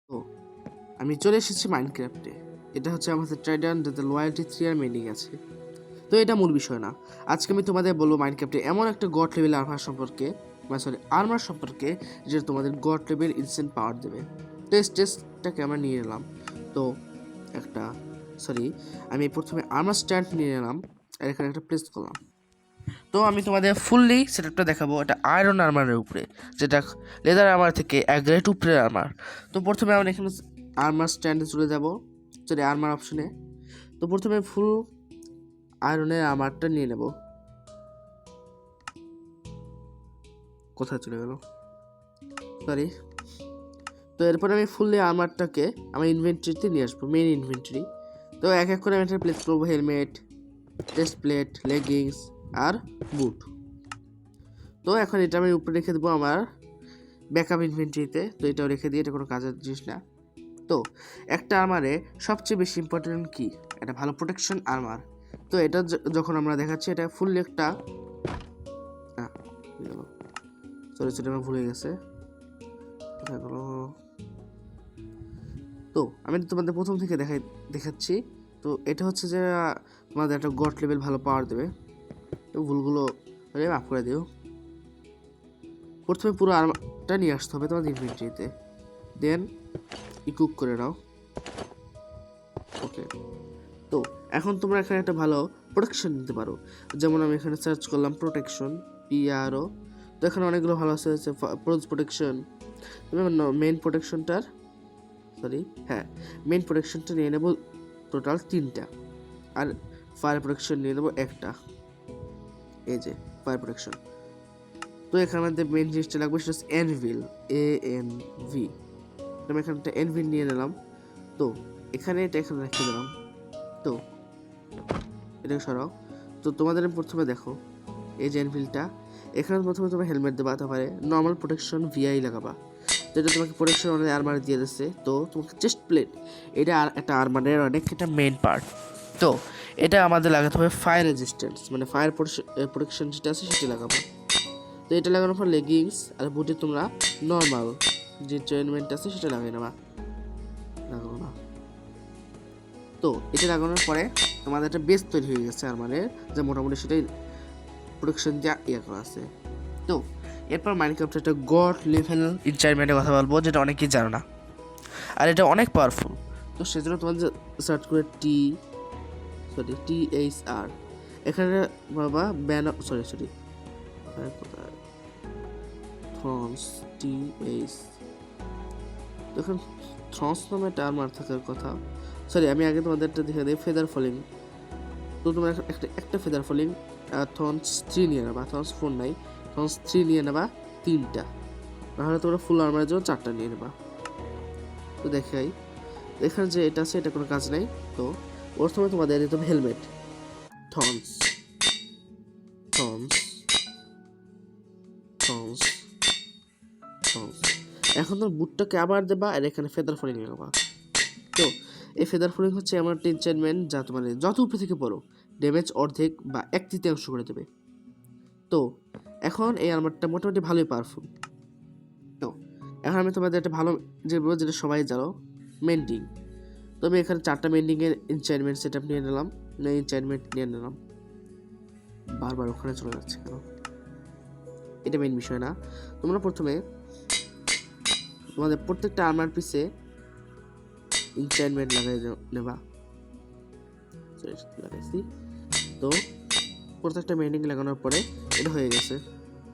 তো আমি চলে এসেছি মাইনক্রাফটে। এটা হচ্ছে আমাদের ট্রাইডান যাতে লয়্যালটি 3 আর মেন্ডিং আছে। তো এটা মূল বিষয় না। আজকে আমি তোমাদের বলবো মাইনক্রাফটে এমন একটা গড লেভেল আর্মার সম্পর্কে, আর্মার সম্পর্কে, যেটা তোমাদের গড লেভেল ইনস্ট্যান্ট পাওয়ার দেবে। টেস্টটাকে আমরা নিয়ে নিলাম। তো একটা আমি প্রথমে আর্মার স্ট্যান্ড নিয়ে নিলাম আর এখানে একটা প্লেস করলাম। তো আমি তোমাদের ফুললি সেটআপটা দেখাবো। এটা আয়রন আর্মারের উপরে, যেটা লেদার আর্মার থেকে এক গ্রেড উপরের আর্মার। তো প্রথমে আমরা এখানে আর্মার স্ট্যান্ডে চলে যাব, আর্মার অপশনে। তো প্রথমে ফুল আয়রনের আর্মারটা নিয়ে নেব। কোথায় চলে গেল? সরি। তো এরপরে আমি ফুললি আর্মারটাকে আমার ইনভেন্টরিতে নিয়ে আসবো, মেইন ইনভেন্টরি। তো এক এক করে আমি এটা প্লেস করবো। হেলমেট, চেস্ট প্লেট, লেগিংস আর বুট। তো এখন এটা আমি উপরে রেখে দেবো আমার ব্যাকআপ ইনভেন্টরিতে। তো এটাও রেখে দিয়ে, এটা কোনো কাজের জিনিস না। তো একটা আর্মারে সবচেয়ে বেশি ইম্পর্টেন্ট কি? এটা ভালো প্রোটেকশন আর্মার। তো এটা যখন আমরা দেখাচ্ছি, এটা ফুললি একটা সরি আমার ভুলে গেছে। তো আমি তোমাদের প্রথম থেকে দেখাচ্ছি। তো এটা হচ্ছে যে তোমাদের একটা গড লেভেল ভালো পাওয়ার দেবে। তো ভুলগুলো মাফ করে দিও। প্রথমে পুরো আর্মারটা নিয়ে আসতে হবে তোমাদের ইনভেন্টরিতে, দেন ইকুইপ করে নাও। ওকে। তো এখন তোমরা এখানে একটা ভালো প্রোটেকশন নিতে পারো। যেমন আমি এখানে সার্চ করলাম প্রোটেকশন, PRO। তো এখানে অনেকগুলো ভালো আছে, প্রোজ প্রোটেকশন। তুমি মেইন প্রোটেকশনটার মেইন প্রোটেকশনটা নিয়ে নেব টোটাল 3টা, আর ফায়ার প্রোটেকশন নিয়ে নেব একটা। এই যে ফায়ার প্রোটেকশন। তো এখানে আমাদের মেইন জিনিসটা লাগবে, সেটা হচ্ছে এনভিল, ANV। আমি এখানে একটা এনভিল নিয়ে নিলাম। তো এখানে রেখে দিলাম। তো এটাকে সরাও। তো তোমাদের প্রথমে দেখো, এই যে এনভিলটা, এখানে প্রথমে তোমার হেলমেট দেবা, তারপরে নর্মাল প্রোটেকশন VI লাগাবা। তো এটা তোমাকে প্রোটেকশন অনেক আর্মার দিয়ে দিচ্ছে। তো তোমাকে চেস্ট প্লেট, এটা আর একটা আর্মারের অনেক এটা মেন পার্ট। তো এটা আমাদের লাগাতে হবে ফায়ার রেজিস্ট্যান্স, মানে ফায়ার প্রোটেকশন যেটা আছে সেটা লাগাবো। তো এটা লাগানোর পর লেগিংস আর বুটে তোমরা নর্মাল যে ট্রেনমেন্ট আছে সেটা লাগাই নেবা। লাগাবো না। তো এটা লাগানোর পরে তোমাদের একটা বেস তৈরি হয়ে গেছে আর্মারের, যে মোটামুটি সেটাই প্রোটেকশন যা করা আছে। তো এরপর মাইনক্রাফটে একটা গড লেভেল ইনচার্জমেন্টের কথা বলবো, যেটা অনেকেই জানো না, আর এটা অনেক পাওয়ারফুল। তো সেজন্য তোমাদের সার্চ করে THR। এখানে বাবা ব্যানার থ্রন্স TH। এখন থ্রন্স নামে একটা আর্মার থাকার কথা। আমি আগে তোমাদের একটা দেখে দিই, ফেদার ফলিং। তো তোমরা একটা ফেদার ফলিং থ্রন্স 3 নিয়ে নেবা। থ্রন্স 4 নাই, থ্রন্স 3 নিয়ে নেবা 3টা। নাহলে তোমরা ফুল আর্মারের জন্য 4টা নিয়ে নেবা। তো দেখাই, এখানে যে এটা আছে এটা কোনো কাজ নাই। তো প্রথমে তোমাদের দিতে হবে helmet, thorns thorns thorns thorns. এখন তোমার বুটটাকে আবার দেবা, আর এখানে ফেদার ফলিং লাগাবা। তো এই ফেদার ফলিং হচ্ছে এমন একটা এনচেন্টমেন্ট যা তোমার যত উপরে থেকে পড়ো ড্যামেজ অর্ধেক বা 1/3 করে দেবে। তো এখন এই আর্মারটা মোটামুটি ভালোই পাওয়ারফুল। তো এখন আমি তোমাদের একটা ভালো যেটা সবাই জানো, মেন্ডিং। তো আমি এখানে 4টা মেন্ডিংয়ের এনচেন্টমেন্ট সেটআপ নিয়ে নিলাম, বারবার ওখানে চলে যাচ্ছে কেন? এটা মেইন বিষয় না। তোমরা প্রথমে তোমাদের প্রত্যেকটা আর্মার পিছে এনচেন্টমেন্ট লাগাই নেবা। লাগাইছি। তো প্রত্যেকটা মেন্ডিং লাগানোর পরে এটা হয়ে গেছে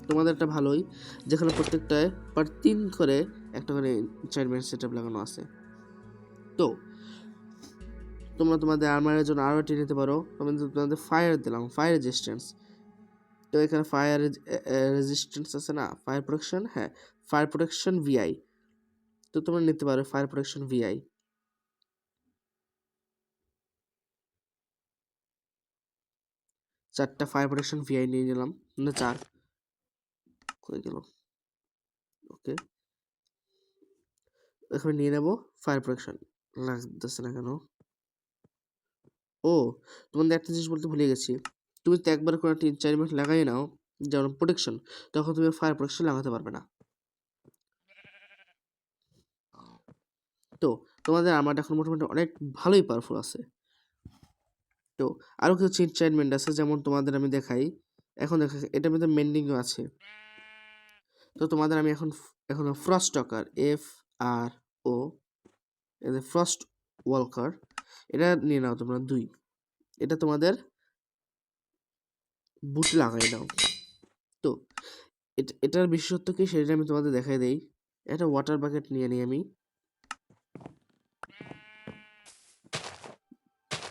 তোমাদের একটা ভালোই, যেখানে প্রত্যেকটায় পার 3 করে একটা করে এনচেন্টমেন্ট সেটআপ লাগানো আছে। তো তোমরা তোমাদের আর্মারের জন্য আরও এটি নিতে পারো। তোমাদের ফায়ার দিলাম, ফায়ার রেজিস্ট্যান্স। তো এখানে ফায়ার রেজিস্ট্যান্স আছে না, fire protection, fire protection VI। তো তোমরা নিতে পারো ফায়ার প্রোটেকশন VI। 4টা ফায়ার প্রোটেকশন VI নিয়ে নিলাম, না 4 হয়ে গেল। ওকে, এখন নিয়ে নেব ফায়ার প্রোটেকশন। লাগতেছে না কেন? ও, তোমাদের একটা জিনিস বলতে ভুলে গেছি। তুমি তো একবার করে 3-4 মিনিট লাগাই নাও যেমন প্রোটেকশন, তখন তুমি ফায়ার প্রোটেকশন লাগাতে পারবে না। তো তোমাদের আমার এখন মোটামুটি অনেক ভালোই পাওয়ারফুল আছে। তো আরও কিছু এনচেন্টমেন্ট আছে, যেমন তোমাদের আমি দেখাই। এখন দেখো এটার মধ্যে মেন্ডিংও আছে। তো তোমাদের আমি এখন frost talker FRO frost walker এটা নিয়ে নাও তোমরা 2। এটা তোমাদের বুট লাগাই নাও। তো এটার বিশেষত্ব কি সেটা আমি তোমাদের দেখাই দেই। একটা ওয়াটার বাকেট নিয়ে নিই আমি।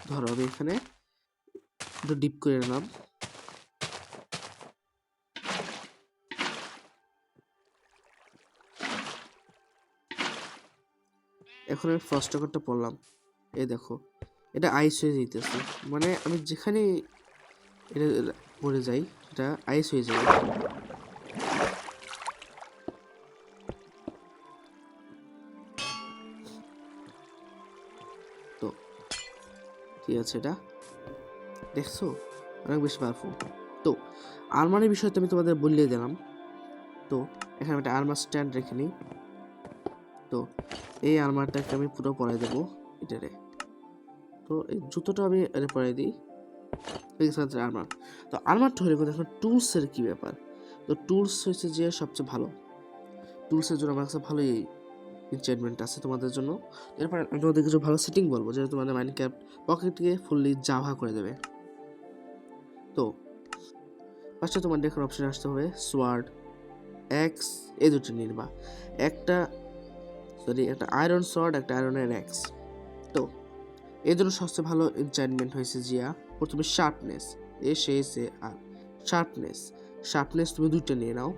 ধরো আমি এখানে একটু ডিপ করে নিলাম। এখন আমি ফার্স্ট টকারটা পড়লাম, এই দেখো এটা আইস হয়ে যেতেছে, মানে আমি যেখানে এটা পড়ে যাই এটা আইস হয়ে যায়। তো ঠিক আছে, এটা দেখছো অনেক বেশি পাওয়ারফুল। তো আর্মারের বিষয়ে তো আমি তোমাদের বললেই দিলাম। তো এখানে একটা আর্মার স্ট্যান্ড রেখে নিই। তো এই আর্মারটাকে আমি পুরো পরাই দেবো এটারে। তো এই জুতোটা আমি পরাই দিই। আর্মার, তো আর্মারটা হলে এখন টুলসের কি ব্যাপার। তো টুলস হচ্ছে যে সবচেয়ে ভালো, টুলসের জন্য আমার কাছে ভালোই এনচেন্টমেন্ট আছে তোমাদের জন্য। এরপর আমি তোমাদের কিছু ভালো সেটিং বলবো যেটা তোমাদের মাইনক্রাফট পকেটকে ফুললি জাভা করে দেবে। তো ফার্স্টে তোমাদের এখন অপশন আসতে হবে সোয়ার্ড এক্স, এই দুটো নির্বা, একটা আয়রন সোয়ার্ড, একটা আয়রনের এক্স। তো এই জন্য সবচেয়ে ভালো এনচেন্টমেন্ট হয়েছে জিয়া প্রথমে শার্পনেস, আর শার্পনেস তুমি 2টা নিয়ে নাও।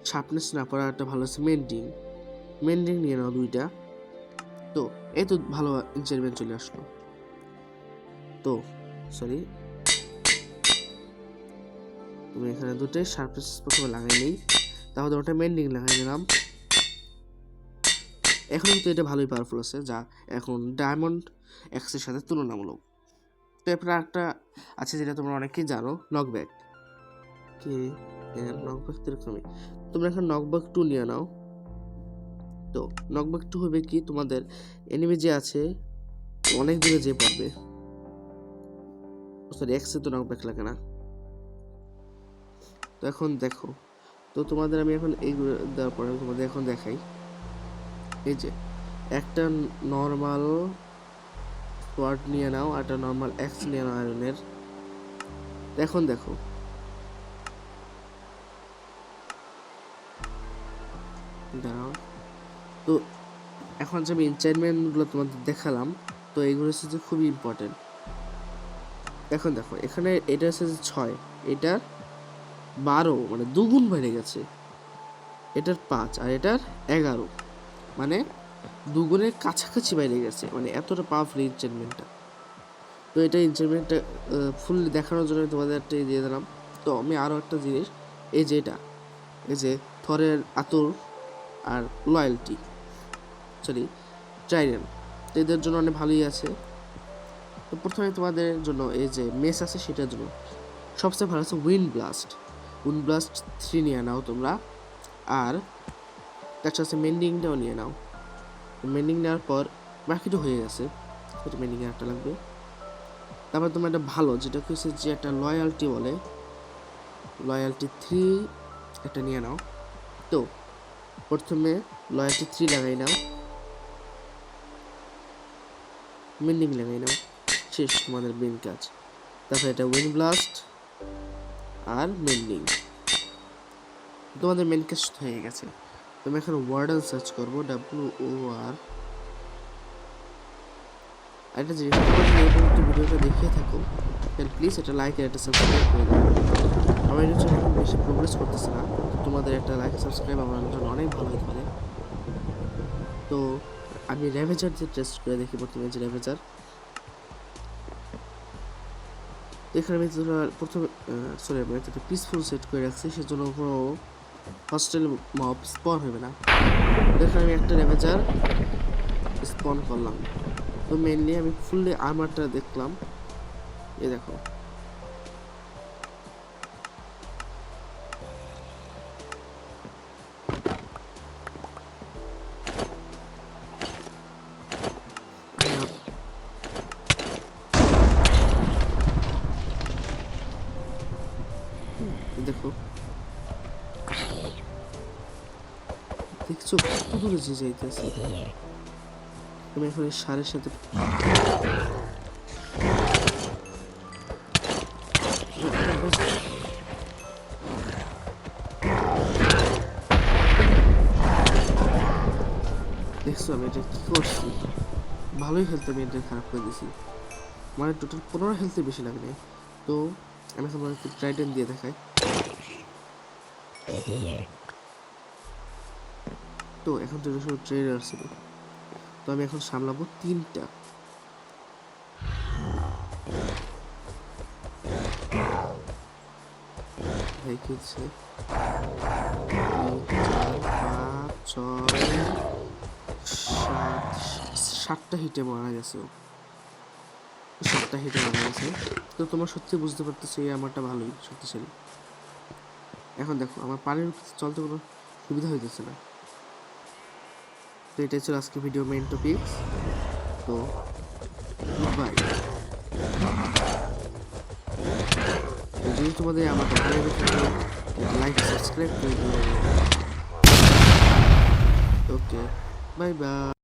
শার্পনেস না পড়া একটা ভালো আছে মেন্ডিং নিয়ে নাও 2টা। তো এই তো ভালো এনচেন্টমেন্ট চলে আসলো। তো তুমি এখানে 2টাই শার্পনেস প্রথমে লাগাই নেই, তাহলে ওটা মেন্ডিং লাগাই দিলাম। এখন কিন্তু এটা ভালোই পাওয়ারফুল আছে, যা এখন ডায়মন্ড এক্সের সাথে তুলনামূলক। তো এরপর একটা আছে যেটা তোমরা অনেকেই জানো, নকব্যাক। নকব্যাক এরকমই, তোমরা এখন নকব্যাক 2 নিয়ে নাও। তো নকব্যাক 2 হবে কি, তোমাদের এনিমি যে আছে অনেক দূরে যে পড়বে, এক্সে তো নকব্যাক লাগে না। তো এখন দেখো, তো তোমাদের আমি এখন এইগুলো দেওয়ার পরে তোমাদের এখন দেখাই। এই যে একটা নর্মাল সোয়ার্ড নিয়ে নাও, আর একটা নর্মাল এক্স নিয়ে নাও আয়রনের। এখন দেখো দাঁড়াও, তো এখন যে আমি এনচেন্টমেন্টগুলো তোমাদের দেখালাম, তো এইগুলো হচ্ছে যে খুবই ইম্পর্টেন্ট। এখন দেখো এখানে এটা হচ্ছে যে 6, এটার 12 মানে 2 গুণ বেড়ে গেছে, এটার 5 আর এটার 11 মানে 2 গুণের কাছাকাছি বেড়ে গেছে, মানে এতটা পাওয়ারফুল এনচেন্টমেন্টটা। তো এটা এনচেন্টমেন্টটা ফুল দেখানোর জন্য তোমাদের একটা দিয়ে দিলাম। তো আমি আরও একটা জিনিস, এই যে এটা, এই যে থরের আতর আর লয়্যালটি ট্রাইডেন্ট, তো এদের জন্য অনেক ভালোই আছে। তো প্রথমে তোমাদের জন্য এই যে মেস আছে সেটার জন্য সবচেয়ে ভালো আছে উইন্ড ব্লাস্ট 3 নিয়ে নাও তোমরা। আর তার সাথে মেন্ডিংটাও নিয়ে নাও। মেন্ডিং নেওয়ার পর বাকিটা হয়ে গেছে, এটা মেন্ডিং একটা লাগবে। তারপর তোমার একটা ভালো যেটা হচ্ছে যে একটা লয়্যালটি বলে, লয়্যালটি 3 একটা নিয়ে নাও। তো প্রথমে লয়্যালটি 3 লাগাই নাও, মেন্ডিং লাগাই নাও, শেষ তোমাদের মেন কাজ। তারপরে এটা উইন্ড ব্লাস্ট আর মেন্ডিং, তোমাদের মেন কাজ হয়ে গেছে। তুমি এখন ওয়ার্ডেন সার্চ করবো, WOR। একটা জিনিস, ভিডিওটা দেখিয়ে থাকো প্লিজ এটা লাইক আর একটা সাবস্ক্রাইব করে দাও। আমার এটা এখন বেশি প্রোগ্রেস করতেছে না, তোমাদের একটা লাইক সাবস্ক্রাইব আমার জন্য অনেক ভালো হতে পারে। তো আমি র্যাভেজার যে টেস্ট করে দেখি প্রথমে, যে র্যাভেজার এখানে আমি প্রথমে আমি একটা পিসফুল সেট করে রাখছি, সেজন্য কোনো হস্টেল মব স্পন হবে না। এখানে আমি একটা র্যাভেজার স্পন করলাম। তো মেনলি আমি ফুললি আর্মারটা দেখলাম, এই দেখো দূরে যে যাইতেছে। আমি এখন এই সারের সাথে দেখছো আমি এটা কি করছি, ভালোই হেলথ মেনটেন খারাপ করে দিছি, মানে টোটাল 15 হেলথে বেশি লাগে নাই। তো আমি এখন একটু ট্রাইডেন দিয়ে দেখাই। তো এখন তো শুধু ট্রেডার ছিল, তো আমি এখন সামলাবো 3টা। ভাই কি হচ্ছে, 7টা হিটে মারা গেছে, 7টা হিটে মারা গেছে। তো তোমার সত্যি বুঝতে পারতেছো এই আমারটা ভালোই শক্তিশালী। এখন দেখো আমার পানির চলতে কোনো সুবিধা হইতেছে না। তো এটাই ছিল আজকে ভিডিও মেইন টপিকস। তো গুড বাই। যদি তোমাদের আমাকে ভালো লেগে থাকে লাইক সাবস্ক্রাইব করে দিও। ওকে, বাই বাই।